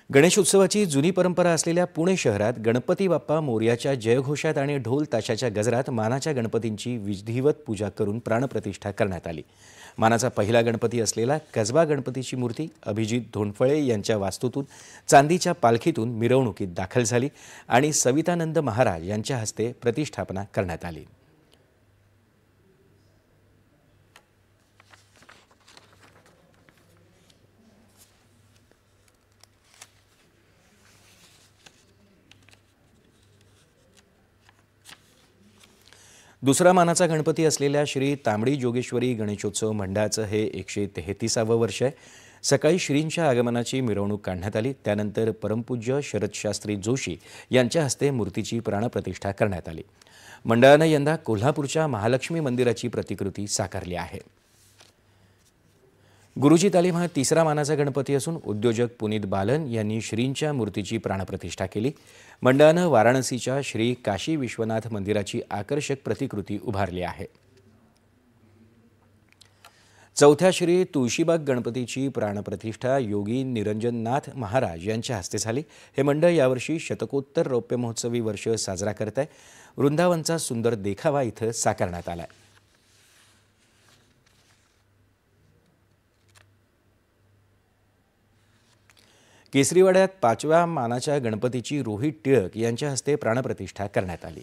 गणेशोत्सवाची जुनी परंपरा असलेल्या पुणे शहरात गणपती बाप्पा मोरयाच्या जयघोषात आणि ढोल ताशाच्या गजरात मानाच्या गणपतींची विधिवत पूजा करून प्राणप्रतिष्ठा करण्यात आली। मानाचा पहिला गणपती असलेला कसबा गणपतीची मूर्ती अभिजित धोंडफळे यांच्या वास्तूतून चांदीच्या पालखीतून मिरवणुकीत दाखल झाली आणि सवितानंद महाराज यांच्या हस्ते प्रतिष्ठापना करण्यात आली। दुसरा मानाचा गणपती असलेल्या श्री तांबडी जोगेश्वरी गणेशोत्सव मंडळाचं हे 133वे वर्ष आहे। सकाळी श्रींच्या आगमनाची मिरवणूक काढण्यात आली। त्यानंतर परमपूज्य शरदशास्त्री जोशी यांच्या हस्ते मूर्तीची प्राणप्रतिष्ठा करण्यात आली। मंडळानं यंदा कोल्हापूरच्या महालक्ष्मी मंदिराची प्रतिकृती साकारली आहे। गुरुजी तालीम हा तिसरा मानाचा गणपती असून उद्योजक पुनीत बालन यांनी श्रींच्या मूर्तीची प्राणप्रतिष्ठा केली। मंडळानं वाराणसीच्या श्री काशी विश्वनाथ मंदिराची आकर्षक प्रतिकृती उभारली आहे। चौथ्या श्री तुळशीबाग गणपतीची प्राणप्रतिष्ठा योगी निरंजननाथ महाराज यांच्या हस्ते झाली। हे मंडळ यावर्षी शतकोत्तर रौप्य महोत्सवी वर्ष साजरा करत आहे। वृंदावनचा सुंदर देखावा इथं साकारण्यात आला आहे। केसरीवाड्यात 5व्या मानाच्या गणपतीची रोहित टिळक यांच्या हस्ते प्राणप्रतिष्ठा करण्यात आली।